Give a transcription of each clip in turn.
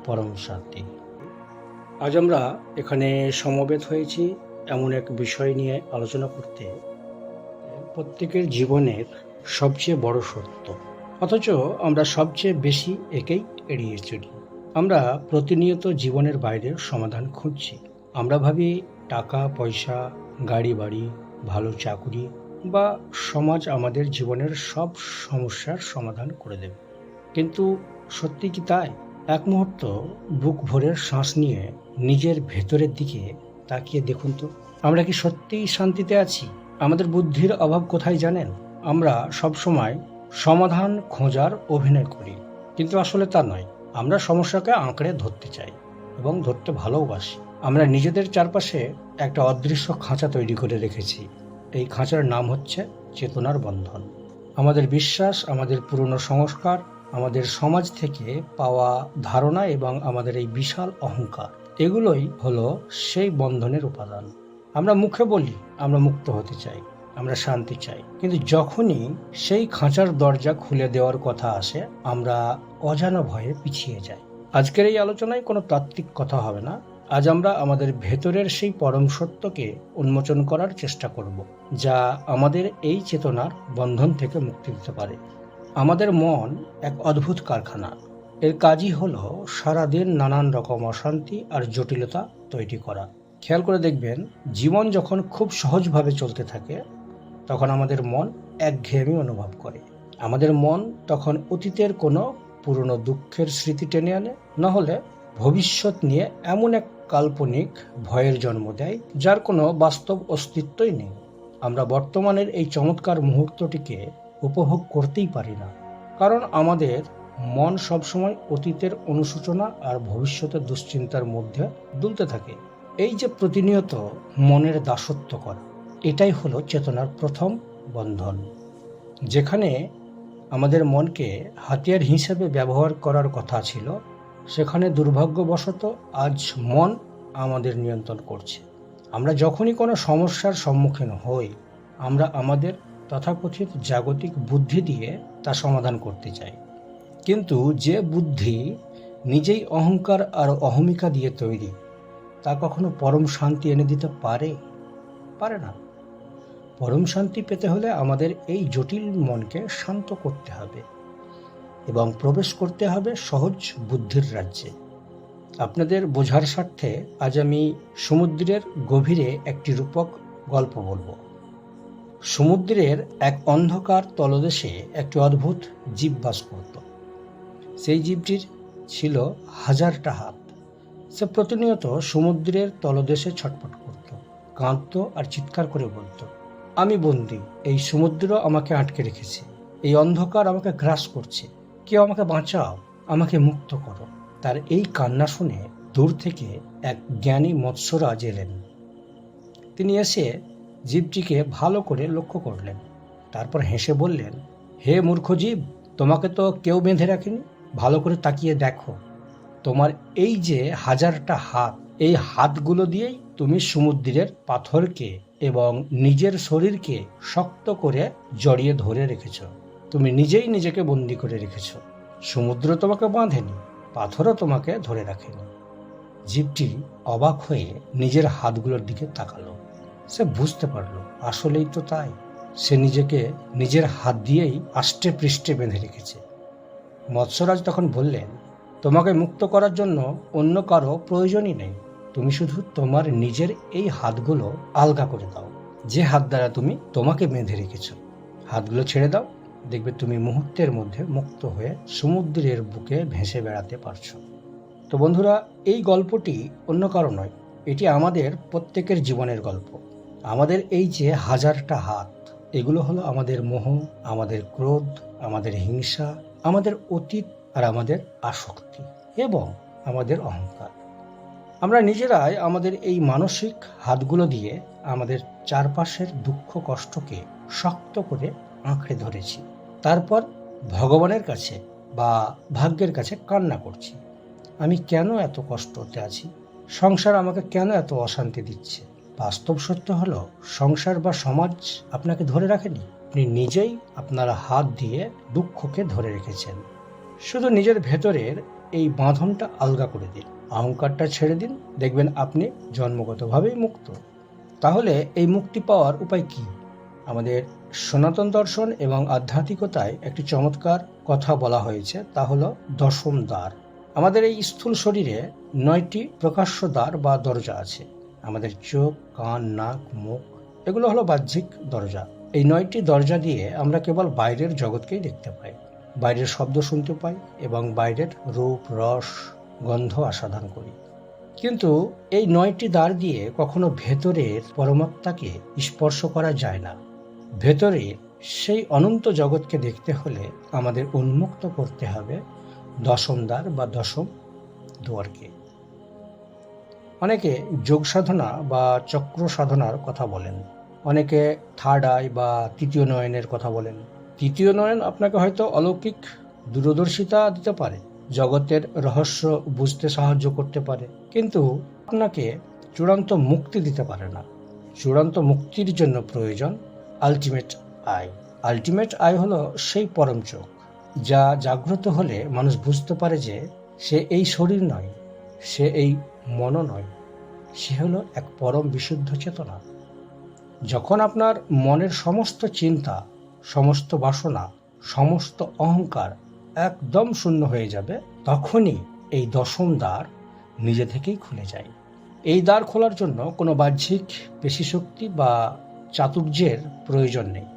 পরম শান্তি। আজ আমরা এখানে সমবেত হয়েছি এমন এক বিষয় নিয়ে আলোচনা করতে, প্রত্যেকের জীবনের সবচেয়ে বড় সত্য, অথচ আমরা সবচেয়ে বেশি একেই এড়িয়ে চলি। আমরা প্রতিনিয়ত জীবনের বাইরে সমাধান খুঁজছি। আমরা ভাবি টাকা পয়সা, গাড়ি বাড়ি, ভালো চাকুরি বা সমাজ আমাদের জীবনের সব সমস্যার সমাধান করে দেবে। কিন্তু সত্যি কি তাই? এক মুহূর্ত বুক ভরে শ্বাস নিয়ে নিজের ভেতরের দিকে তাকিয়ে দেখুন তো, আমরা কি সত্যিই শান্তিতে আছি? আমাদের বুদ্ধির অভাব কোথায় জানেন? আমরা সবসময় সমাধান খোঁজার অভিনয় করি, কিন্তু আসলে তা নয়। আমরা সমস্যাকে আঁকড়ে ধরতে চাই এবং ধরতে ভালোবাসি। আমরা নিজেদের চারপাশে একটা অদৃশ্য খাঁচা তৈরি করে রেখেছি। এই খাঁচার নাম হচ্ছে চেতনার বন্ধন। আমাদের বিশ্বাস, আমাদের পুরনো সংস্কার, আমাদের সমাজ থেকে পাওয়া ধারণা এবং আমাদের এই বিশাল অহংকার, এগুলোই হলো সেই বন্ধনের উপাদান। আমরা মুখে বলি আমরা মুক্ত হতে চাই, আমরা শান্তি চাই, কিন্তু যখনই সেই খাঁচার দরজা খুলে দেওয়ার কথা আসে, আমরা অজানা ভয়ে পিছিয়ে যাই। আজকের এই আলোচনায় কোনো তাত্ত্বিক কথা হবে না। আজ আমরা আমাদের ভেতরের সেই পরম সত্যকে উন্মোচন করার চেষ্টা করব, যা আমাদের এই চেতনার বন্ধন থেকে মুক্তি দিতে পারে। আমাদের মন এক অদ্ভুত কারখানা। এর কাজই হলো সারাদিন নানান রকম অশান্তি আর জটিলতা তৈরি করা। খেয়াল করে দেখবেন, জীবন যখন খুব সহজভাবে চলতে থাকে তখন আমাদের মন একঘেয়েমি অনুভব করে। আমাদের মন তখন অতীতের কোনো পুরনো দুঃখের স্মৃতি টেনে আনে, না হলে ভবিষ্যৎ নিয়ে এমন এক কাল্পনিক ভয়ের জন্ম দেয় যার কোনো বাস্তব অস্তিত্বই নেই। আমরা বর্তমানের এই চমৎকার মুহূর্তটিকে উপভোগ করতেই পারি না, কারণ আমাদের মন সবসময় অতীতের অনুশোচনা আর ভবিষ্যতের দুশ্চিন্তার মধ্যে দুলতে থাকে। এই যে প্রতিনিয়ত মনের দাসত্ব করা, এটাই হলো চেতনার প্রথম বন্ধন। যেখানে আমাদের মনকে হাতিয়ার হিসেবে ব্যবহার করার কথা ছিল, সেখানে দুর্ভাগ্যবশত আজ মন আমাদের নিয়ন্ত্রণ করছে। আমরা যখনই কোনো সমস্যার সম্মুখীন হই, আমরা আমাদের তথাকথিত জাগতিক বুদ্ধি দিয়ে তা সমাধান করতে চাই। কিন্তু যে বুদ্ধি নিজেই অহংকার আর অহমিকা দিয়ে তৈরি, তা কখনো পরম শান্তি এনে দিতে পারে না। পরম শান্তি পেতে হলে আমাদের এই জটিল মনকে শান্ত করতে হবে এবং প্রবেশ করতে হবে সহজ বুদ্ধির রাজ্যে। আপনাদের বোঝার স্বার্থে আজ আমি সমুদ্রের গভীরে একটি রূপক গল্প বলবো। সমুদ্রের এক অন্ধকার তলদেশে একটি অদ্ভুত জীব বাস করত। সেই জীবটির ছিল হাজারটা হাত। সে প্রতিনিয়ত সমুদ্রের তলদেশে ছটফট করত, কাঁদত আর চিৎকার করে বলতো, আমি বন্দী, এই সমুদ্র আমাকে আটকে রেখেছে, এই অন্ধকার আমাকে গ্রাস করছে, কেউ আমাকে বাঁচাও, আমাকে মুক্ত করো। তার এই কান্না শুনে দূর থেকে এক জ্ঞানী মৎস্যরাজ এলেন। তিনি এসে জীবটিকে ভালো করে লক্ষ্য করলেন, তারপর হেসে বললেন, হে মূর্খ জীব, তোমাকে তো কেউ বেঁধে রাখেনি, ভালো করে তাকিয়ে দেখো, তোমার এই যে হাজারটা হাত, এই হাতগুলো দিয়েই তুমি সমুদ্রের পাথরকে এবং নিজের শরীরকে শক্ত করে জড়িয়ে ধরে রেখেছ। তুমি নিজেই নিজেকে বন্দি করে রেখেছ। সমুদ্র তোমাকে বাঁধেনি, পাথরও তোমাকে ধরে রাখেনি। জীবটি অবাক হয়ে নিজের হাতগুলোর দিকে তাকালো। সে বুঝতে পারলো আসলেই তো তাই, সে নিজেকে নিজের হাত দিয়েই আষ্টে পৃষ্ঠে বেঁধে রেখেছে। মৎস্যরাজ তখন বললেন, তোমাকে মুক্ত করার জন্য অন্য কারো প্রয়োজনই নেই, তুমি শুধু তোমার নিজের এই হাতগুলো আলগা করে দাও, যে হাত দ্বারা তুমি তোমাকে বেঁধে রেখেছ। হাতগুলো ছেড়ে দাও, দেখবে তুমি মুহূর্তের মধ্যে মুক্ত হয়ে সমুদ্রের বুকে ভেসে বেড়াতে পারছো। তো বন্ধুরা, এই গল্পটি অন্য কারো নয়, এটি আমাদের প্রত্যেকের জীবনের গল্প। আমাদের এই যে হাজারটা হাত, এগুলো হলো আমাদের মোহ, আমাদের ক্রোধ, আমাদের হিংসা, আমাদের অতীত আর আমাদের আসক্তি এবং আমাদের অহংকার। আমরা নিজেরাই আমাদের এই মানসিক হাতগুলো দিয়ে আমাদের চারপাশের দুঃখ কষ্টকে শক্ত করে আঁকড়ে ধরেছি। তারপর ভগবানের কাছে বা ভাগ্যের কাছে কান্না করছি, আমি কেন এত কষ্টতে আছি, সংসার আমাকে কেন এত অশান্তি দিচ্ছে। বাস্তব সত্য হলো, সংসার বা সমাজ আপনাকে ধরে রাখেনি, আপনি নিজেই আপনার হাত দিয়ে দুঃখকে ধরে রেখেছেন। শুধু নিজের ভেতরের এই বাঁধনটা আলগা করে দিন, অহংকারটা ছেড়ে দিন, দেখবেন আপনি জন্মগতভাবেই মুক্ত। তাহলে এই মুক্তি পাওয়ার উপায় কি? আমাদের সনাতন দর্শন এবং আধ্যাত্মিকতায় একটি চমৎকার কথা বলা হয়েছে, তা হলো দশম দ্বার। আমাদের এই স্থূল শরীরে 9টি প্রকাশ্য দ্বার বা দরজা আছে। আমাদের চোখ, কান, নাক, মুখ এগুলো হলো বাহ্যিক দরজা। এই 9টি দরজা দিয়ে আমরা কেবল বাইরের জগৎকেই দেখতে পাই, বাইরের শব্দ শুনতে পাই এবং বাইরের রূপ, রস, গন্ধ আস্বাদন করি। কিন্তু এই 9টি দ্বার দিয়ে কখনো ভেতরের পরমাত্মাকে স্পর্শ করা যায় না। ভেতরের সেই অনন্ত জগৎকে দেখতে হলে আমাদের উন্মুক্ত করতে হবে দশম দ্বার বা দশম দুয়ারকে। অনেকে যোগ সাধনা বা চক্র সাধনার কথা বলেন, অনেকে থার্ড আই বা তৃতীয় নয়নের কথা বলেন। তৃতীয় নয়ন আপনাকে হয়তো অলৌকিক দূরদর্শিতা দিতে পারে, জগতের রহস্য বুঝতে সাহায্য করতে পারে, কিন্তু আপনাকে চূড়ান্ত মুক্তি দিতে পারে না। চূড়ান্ত মুক্তির জন্য প্রয়োজন আলটিমেট আই। আলটিমেট আই হলো সেই পরম চোখ, যা জাগ্রত হলে মানুষ বুঝতে পারে যে সে এই শরীর নয়, সে এই মনও নয়, সে হলো এক পরম বিশুদ্ধ চেতনা। যখন আপনার মনের সমস্ত চিন্তা, সমস্ত বাসনা, সমস্ত অহংকার একদম শূন্য হয়ে যাবে, তখনই এই দশম দ্বার নিজে থেকেই খুলে যায়। এই দ্বার খোলার জন্য কোনো বাহ্যিক পেশিশক্তি বা চাতুর্যের প্রয়োজন নেই।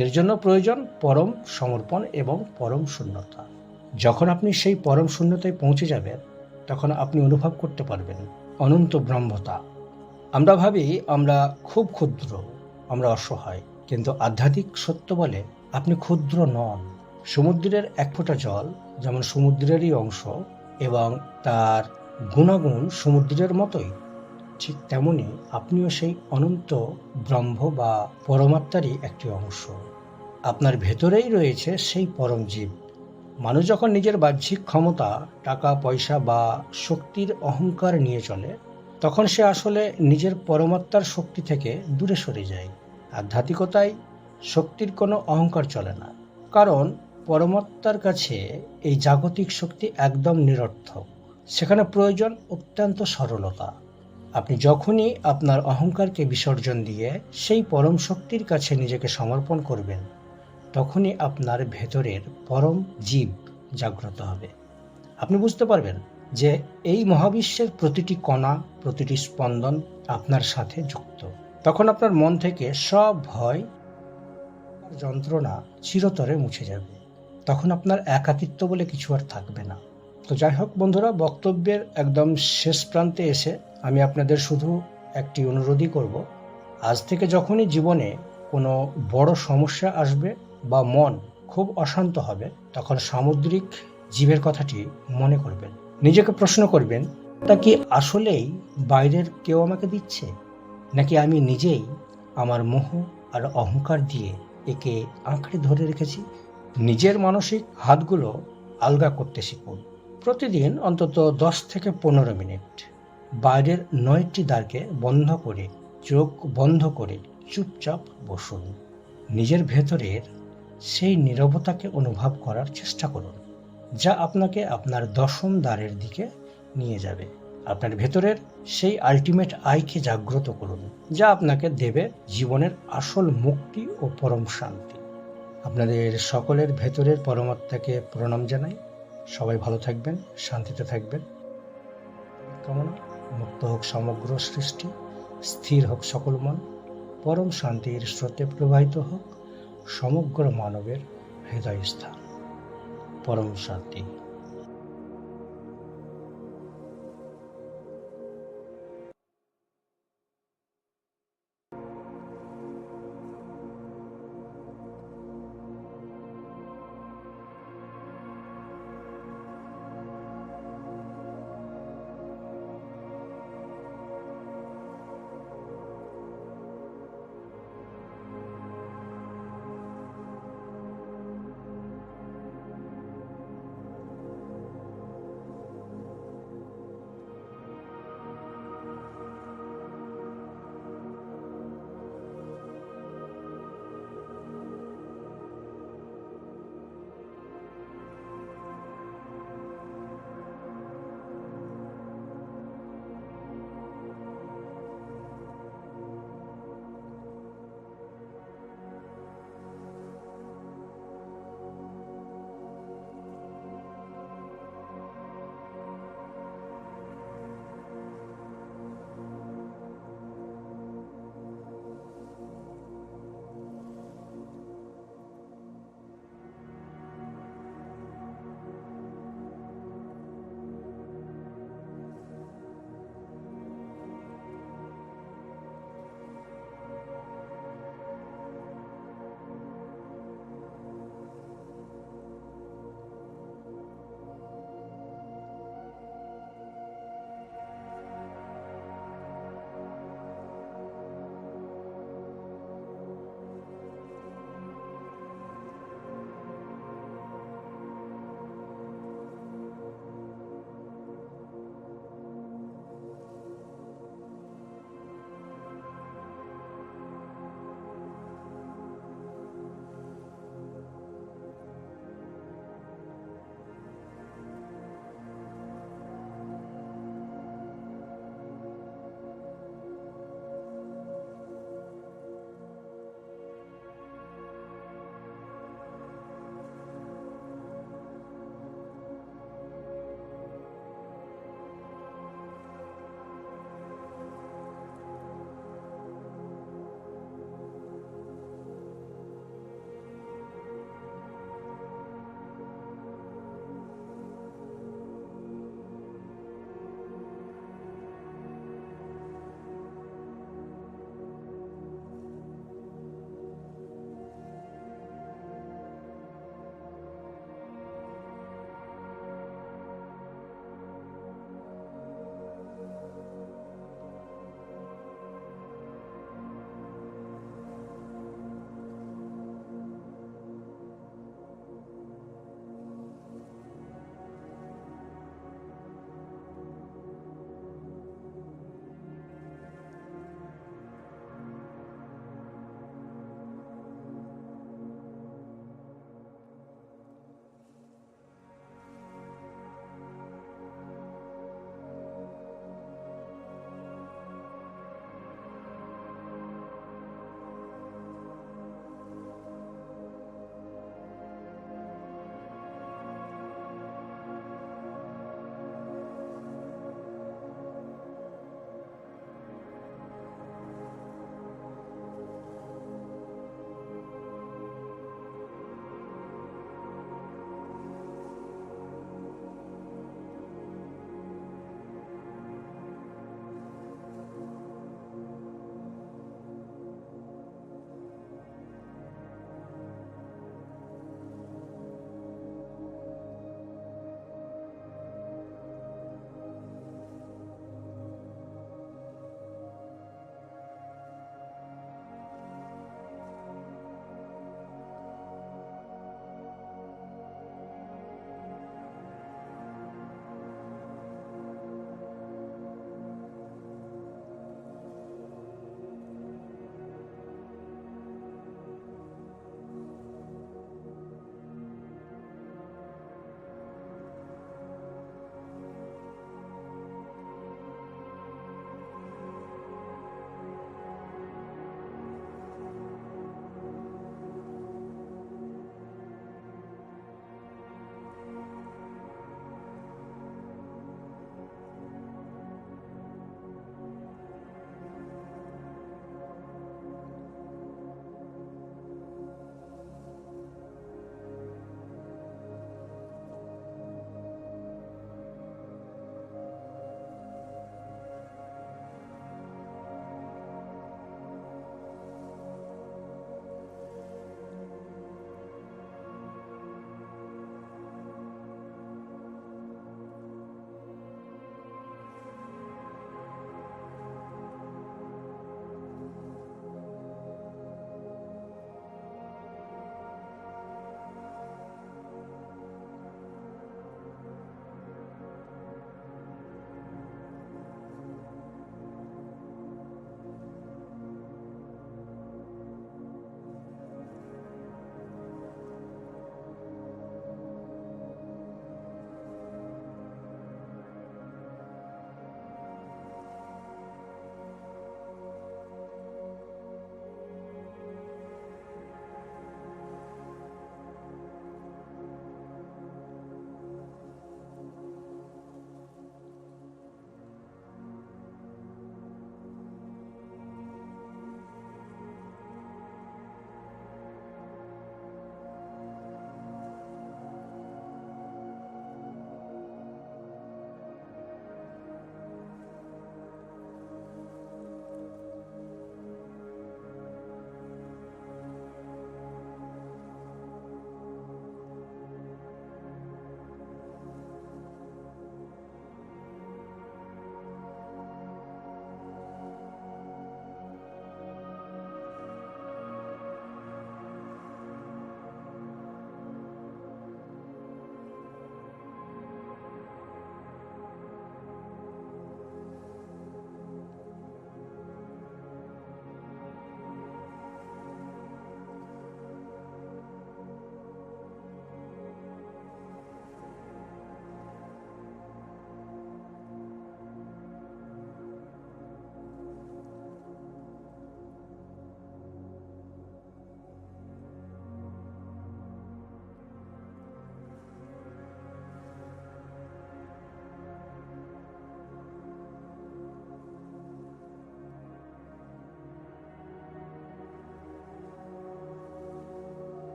এর জন্য প্রয়োজন পরম সমর্পণ এবং পরম শূন্যতা। যখন আপনি সেই পরম শূন্যতায় পৌঁছে যাবেন, তখন আপনি অনুভব করতে পারবেন অনন্ত ব্রহ্মতা। আমরা ভাবি আমরা খুব ক্ষুদ্র, আমরা অসহায়, কিন্তু আধ্যাত্মিক সত্য বলে আপনি ক্ষুদ্র নন। সমুদ্রের এক ফোঁটা জল যেমন সমুদ্রেরই অংশ এবং তার গুণাগুণ সমুদ্রের মতোই, ঠিক তেমনি আপনিও সেই অনন্ত ব্রহ্ম বা পরমাত্মারই একটি অংশ। আপনার ভেতরেই রয়েছে সেই পরম জীব। মানুষ যখন নিজের বাহ্যিক ক্ষমতা, টাকা পয়সা বা শক্তির অহংকার নিয়ে চলে, তখন সে আসলে নিজের পরমাত্মার শক্তি থেকে দূরে সরে যায়। আধ্যাত্মিকতায় শক্তির কোনো অহংকার চলে না, কারণ পরমাত্মার কাছে এই জাগতিক শক্তি একদম নিরর্থক। সেখানে প্রয়োজন অত্যন্ত সরলতা। আপনি যখনই আপনার অহংকারকে বিসর্জন দিয়ে সেই পরম শক্তির কাছে নিজেকে সমর্পণ করবেন, তখনই আপনার ভেতরের পরম জীব জাগ্রত হবে। আপনি বুঝতে পারবেন যে এই মহাবিশ্বের প্রতিটি কণা, প্রতিটি স্পন্দন আপনার সাথে যুক্ত। তখন আপনার মন থেকে সব ভয়, যন্ত্রণা চিরতরে মুছে যাবে। তখন আপনার একাকিত্ব বলে কিছু আর থাকবে না। তো যাই হোক বন্ধুরা, বক্তব্যের একদম শেষ প্রান্তে এসে আমি আপনাদের শুধু একটি অনুরোধই করব, আজ থেকে যখনই জীবনে কোনো বড় সমস্যা আসবে বা মন খুব অশান্ত হবে, তখন সামুদ্রিক জীবের কথাটি মনে করবেন। নিজেকে প্রশ্ন করবেন, তা কি আসলেই বাইরের কেউ আমাকে দিচ্ছে, নাকি আমি নিজেই আমার মোহ আর অহংকার দিয়ে একে আঁকড়ে ধরে রেখেছি? নিজের মানসিক হাতগুলো আলগা করতে শিখুন। প্রতিদিন অন্তত 10 থেকে 15 মিনিট বাইরের 9টি দ্বারকে বন্ধ করে, চোখ বন্ধ করে চুপচাপ বসুন। নিজের ভেতরের সেই নীরবতাকে অনুভব করার চেষ্টা করুন, যা আপনাকে আপনার দশম দ্বারের দিকে নিয়ে যাবে। আপনার ভেতরের সেই আলটিমেট আইকে জাগ্রত করুন, যা আপনাকে দেবে জীবনের আসল মুক্তি ও পরম শান্তি। আপনাদের সকলের ভেতরের পরমাত্মাকে প্রণাম জানাই। সবাই ভালো থাকবেন, শান্তিতে থাকবেন। কামনা মুক্ত হোক সমগ্র সৃষ্টি, স্থির হোক সকল মন, পরম শান্তির স্রোতে প্রবাহিত হোক সমগ্র মানবের হৃদয়স্থান। পরম শান্তি।